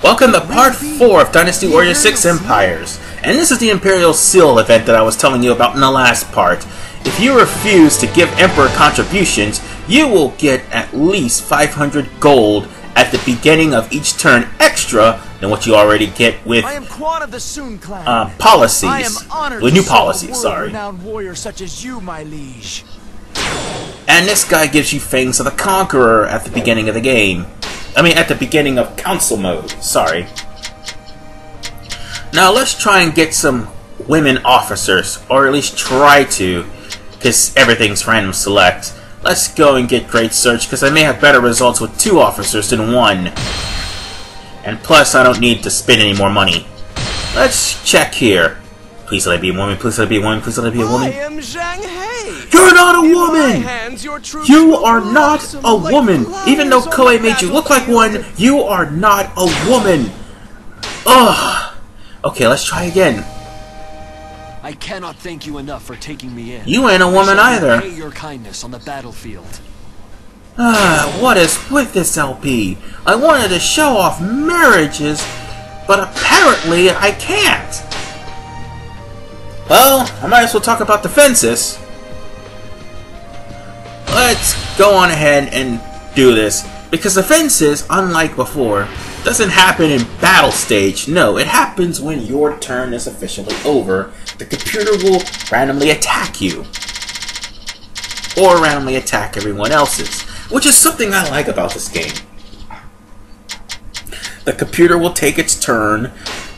Welcome to part 4 of Dynasty Warrior 6 Empires. And this is the Imperial Seal event that I was telling you about in the last part. If you refuse to give Emperor contributions, you will get at least 500 gold at the beginning of each turn extra than what you already get with policies. With new policies, sorry. Warrior such as you, my liege. And this guy gives you Fangs of the Conqueror at the beginning of the game. I mean, at the beginning of Council Mode, sorry. Now, let's try and get some women officers, or at least try to, because everything's random select. Let's go and get Great Search, because I may have better results with 2 officers than 1. And plus, I don't need to spend any more money. Let's check here. Please let it be a woman, please let it be a woman, please let it be a woman. I am Zhang He. You're not a woman! You are not a woman! Even though Koei made you look like one, you are not a woman! Ugh! Okay, let's try again. I cannot thank you enough for taking me in. You ain't a woman either. Pay your kindness on the battlefield. What is with this LP? I wanted to show off marriages, but apparently I can't. Well, I might as well talk about defenses. Let's go on ahead and do this, because defenses, unlike before, doesn't happen in battle stage. No, it happens when your turn is officially over. The computer will randomly attack you, or randomly attack everyone else's, which is something I like about this game. The computer will take its turn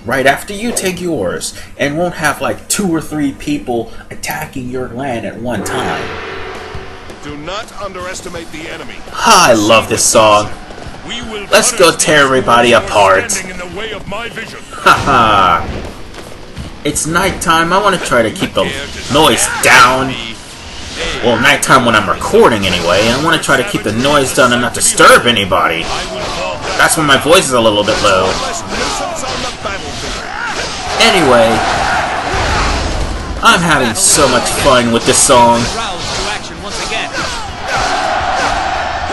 right after you take yours, and won't have like 2 or 3 people attacking your land at one time. Do not underestimate the enemy. I love this song. Let's go tear everybody apart. Haha. It's nighttime. I want to try to keep the noise down. Well, nighttime when I'm recording anyway. I want to try to keep the noise down and not disturb anybody. That's when my voice is a little bit low. Anyway, I'm having so much fun with this song.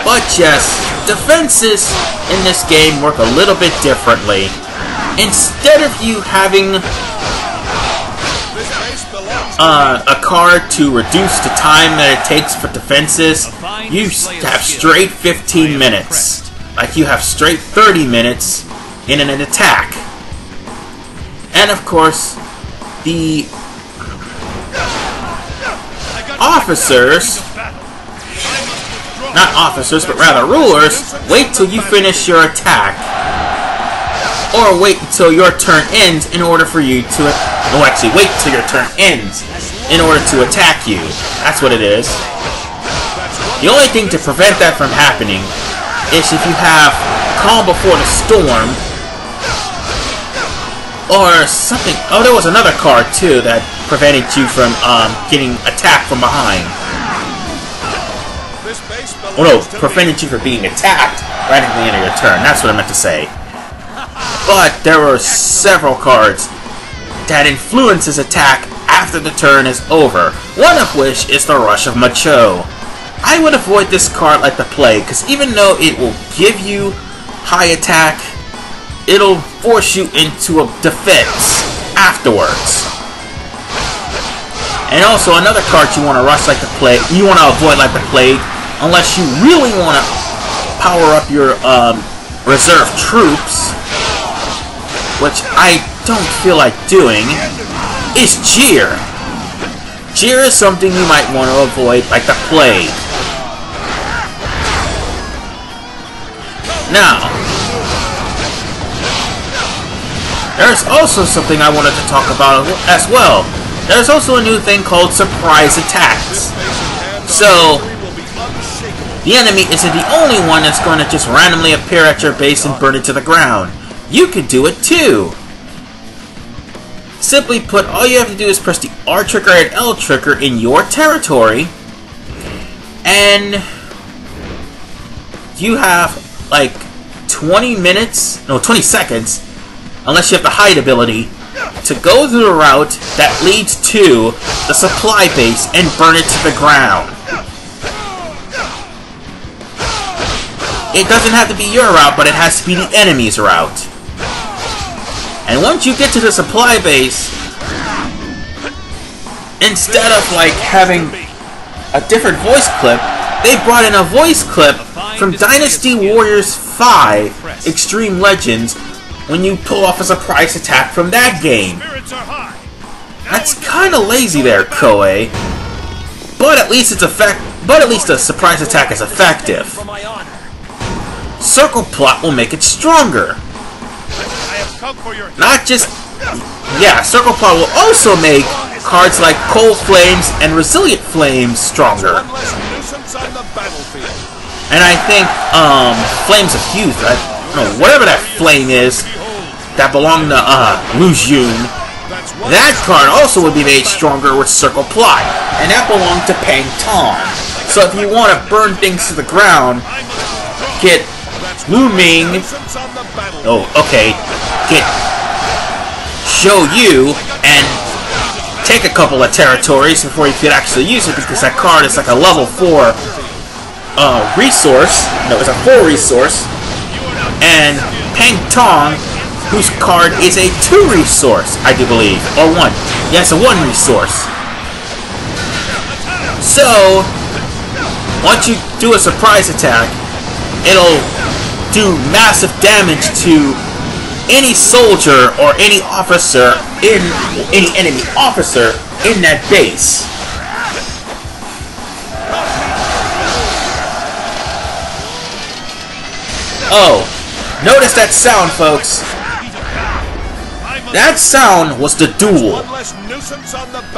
But yes, defenses in this game work a little bit differently. Instead of you having a card to reduce the time that it takes for defenses, you have straight 15 minutes. Like you have straight 30 minutes in an attack. And of course, the officers, not officers, but rather rulers, wait till you finish your attack. Or wait until your turn ends in order for you to... No, actually, wait till your turn ends in order to attack you. That's what it is. The only thing to prevent that from happening is if you have Calm Before the Storm, or something. Oh, there was another card too that prevented you from getting attacked from behind. Oh no, prevented you from being attacked right at the end of your turn. That's what I meant to say. But there were several cards that influences attack after the turn is over. One of which is the Rush of Macho. I would avoid this card like the plague, because even though it will give you high attack, it'll force you into a defense afterwards. And also another card you want to rush like the plague, you want to avoid like the plague, unless you really want to power up your reserve troops, which I don't feel like doing, is Jeer. Jeer is something you might want to avoid like the plague. Now, there's also something I wanted to talk about as well. There's also a new thing called surprise attacks. So, the enemy isn't the only one that's going to just randomly appear at your base and burn it to the ground. You can do it too. Simply put, all you have to do is press the R trigger and L trigger in your territory, and you have like 20 seconds, unless you have the hide ability, to go through the route that leads to the supply base and burn it to the ground. It doesn't have to be your route, but it has to be the enemy's route. And once you get to the supply base, instead of like having a different voice clip, they brought in a voice clip from Dynasty Warriors 5 Extreme Legends when you pull off a surprise attack from that game. That's kind of lazy there, Koei. But at least it's But at least the surprise attack is effective. Circle plot will make it stronger. Not just... Yeah, Circle plot will also make cards like Cold Flames and Resilient Flames stronger. And I think, Flames of Youth, I don't know, whatever that flame is, that belonged to, Lu Xun, that card also would be made stronger with Circle Plot, and that belonged to Pang Tong. So if you want to burn things to the ground, get Lu Ming, get Show You, and take a couple of territories before you could actually use it, because that card is like a level 4 resource. No, it's a 4 resource. And Pang Tong, whose card is a 2 resource, I do believe. Or 1. Yes, a 1 resource. So, once you do a surprise attack, it'll do massive damage to any soldier or any officer in any enemy officer in that base. Oh, notice that sound, folks. That sound was the duel.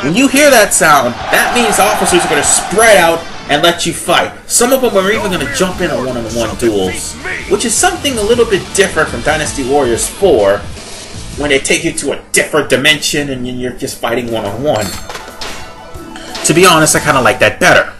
When you hear that sound, that means officers are going to spread out and let you fight. Some of them are even going to jump in on one-on-one duels, which is something a little bit different from Dynasty Warriors 4, when they take you to a different dimension and you're just fighting one-on-one. To be honest, I kind of like that better.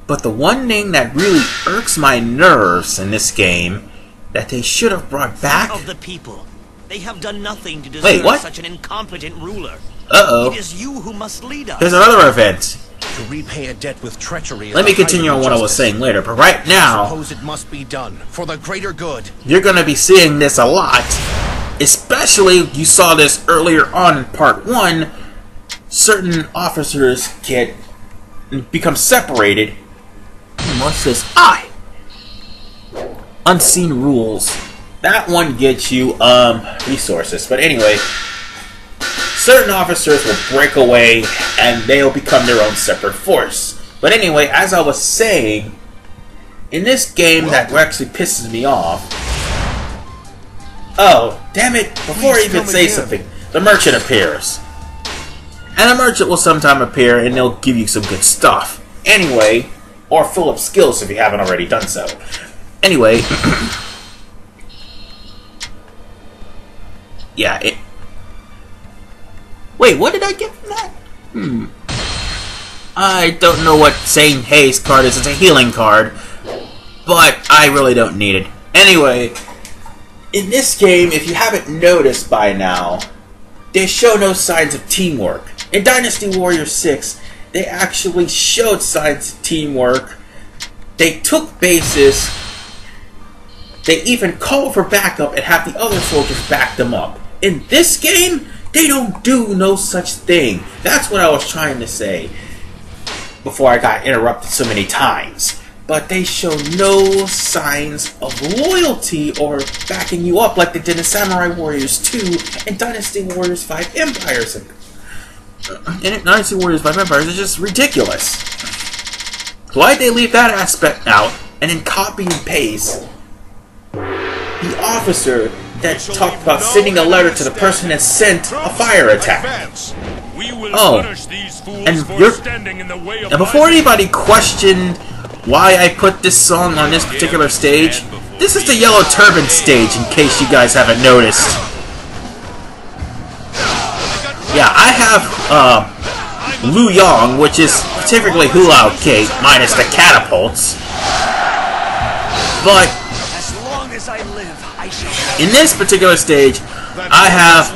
But the one thing that really irks my nerves in this game, that they should have brought back... Of the people. They have done nothing to deserve such an incompetent ruler. Uh-oh. It is you who must lead us. There's another event. To repay a debt with treachery. Let me continue on what I was saying later, but right now, suppose it must be done for the greater good. You're going to be seeing this a lot. Especially, you saw this earlier on in part 1, certain officers become separated. What's this? Unseen rules. That one gets you, resources. But anyway, certain officers will break away and they'll become their own separate force. But anyway, as I was saying, in this game that actually pisses me off... Oh, damn it, before I even say something, the merchant appears. And the merchant will sometime appear and they'll give you some good stuff. Anyway, or fill up skills if you haven't already done so. Anyway... Yeah, Wait, what did I get from that? I don't know what Zhang He's card is. It's a healing card. But I really don't need it. Anyway, in this game, if you haven't noticed by now, they show no signs of teamwork. In Dynasty Warriors 6, they actually showed signs of teamwork. They took bases. They even called for backup and have the other soldiers back them up. In this game, they don't do no such thing. That's what I was trying to say before I got interrupted so many times. But they show no signs of loyalty or backing you up like they did in Samurai Warriors 2 and Dynasty Warriors 5 Empires. And Dynasty Warriors 5 Empires is just ridiculous. Why'd they leave that aspect out and then copy and paste the officer that talked about sending a letter to the person that sent a fire attack? Oh, and before anybody questioned why I put this song on this particular stage, this is the Yellow Turban stage, in case you guys haven't noticed. Yeah, I have Lu Yong, which is typically Hulao Gate, minus the catapults. But in this particular stage, I have,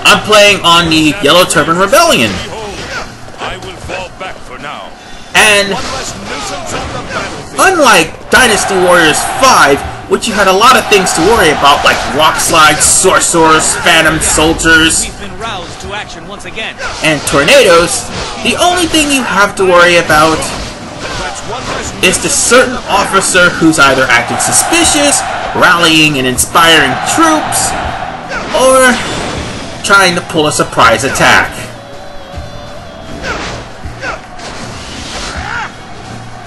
I'm playing on the Yellow Turban Rebellion. And unlike Dynasty Warriors 5, which you had a lot of things to worry about, like rock slides, sorcerers, phantom soldiers, We've been roused to action once again. and tornadoes, the only thing you have to worry about is the certain officer who's either acting suspicious, rallying and inspiring troops, or trying to pull a surprise attack.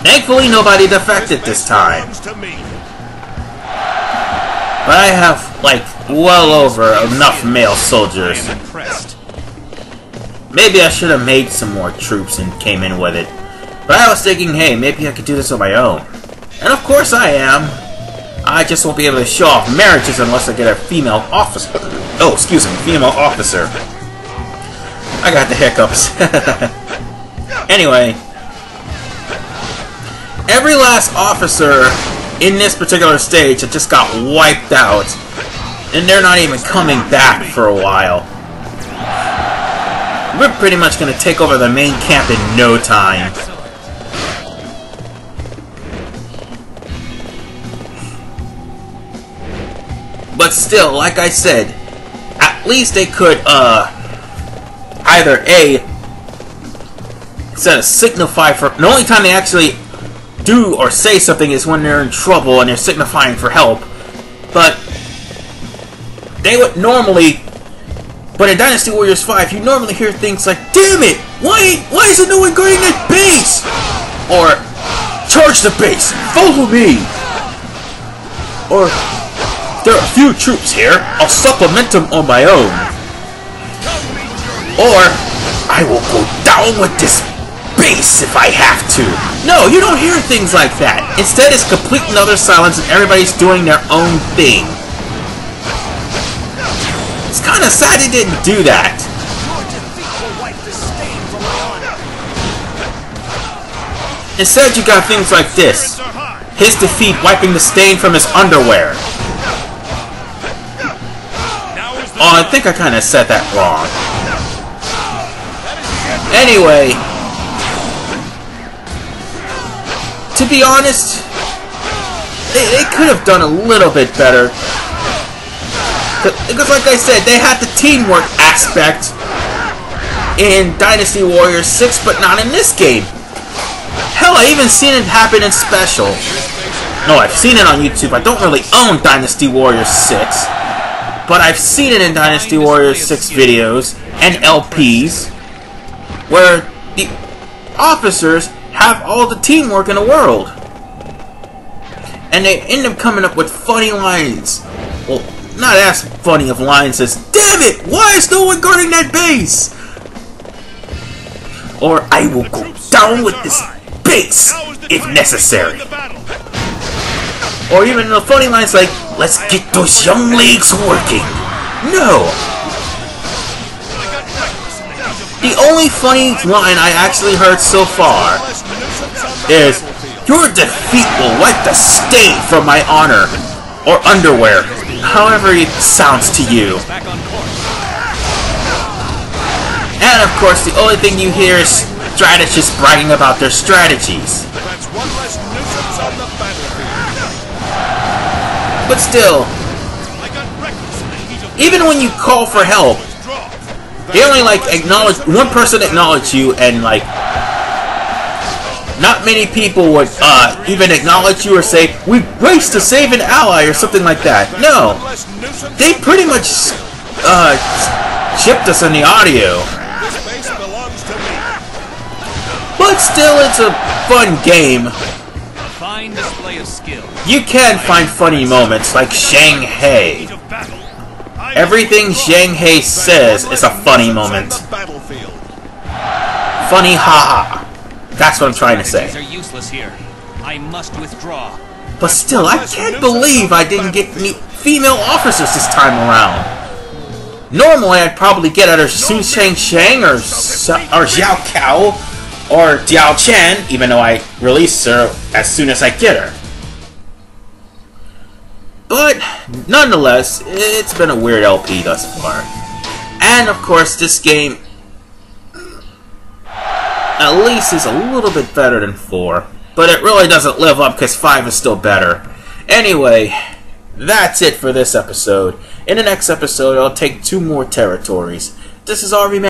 Thankfully, nobody defected this time. But I have, like, well over enough male soldiers. Maybe I should have made some more troops and came in with it. But I was thinking, hey, maybe I could do this on my own. And of course I am. I just won't be able to show off marriages unless I get a female officer. Oh, excuse me, female officer. I got the hiccups. Anyway. Every last officer in this particular stage that just got wiped out, and they're not even coming back for a while. We're pretty much going to take over the main camp in no time. But still, like I said, at least they could, either A, instead of signify for... The only time they actually do or say something is when they're in trouble and they're signifying for help. But they would normally... But in Dynasty Warriors 5, you normally hear things like, damn it! Why isn't no one guarding that base? Or, charge the base! Follow me! Or, there are a few troops here. I'll supplement them on my own. Or, I will go down with this base if I have to. No, you don't hear things like that. Instead, it's complete and utter silence and everybody's doing their own thing. It's kind of sad he didn't do that. Instead, you got things like this. His defeat wiping the stain from his underwear. Oh, I think I kind of said that wrong. Anyway, to be honest, they could have done a little bit better. Because like I said, they had the teamwork aspect in Dynasty Warriors 6, but not in this game. Hell, I even seen it happen in Special. No, I've seen it on YouTube. I don't really own Dynasty Warriors 6. But I've seen it in Dynasty Warriors 6 videos and LPs where the officers have all the teamwork in the world. And they end up coming up with funny lines. Well, not as funny of lines as, damn it, why is no one guarding that base? Or, I will go down with this base if necessary. Or even the funny lines like, let's get those young legs working. No. The only funny line I actually heard so far is, your defeat will wipe the stain from my honor. Or underwear. However it sounds to you. And of course, the only thing you hear is strategists bragging about their strategies. But still, even when you call for help, they only like acknowledge, one person acknowledge you, and like not many people would even acknowledge you or say, we raced to save an ally or something like that. No, they pretty much chipped us in the audio. But still, it's a fun game. Fine display of skill. You can find funny moments like Zhang He. Everything Zhang He says is a funny moment. Funny haha. That's what I'm trying to say. Are useless here. I must withdraw. But still, I can't believe I didn't get any female officers this time around. Normally, I'd probably get either Su Shang Shang or Xiao Kao or Diao Chen, even though I release her as soon as I get her. But, nonetheless, it's been a weird LP thus far. And, of course, this game at least is a little bit better than 4. but it really doesn't live up because 5 is still better. Anyway, that's it for this episode. In the next episode, I'll take 2 more territories. This is RV Man.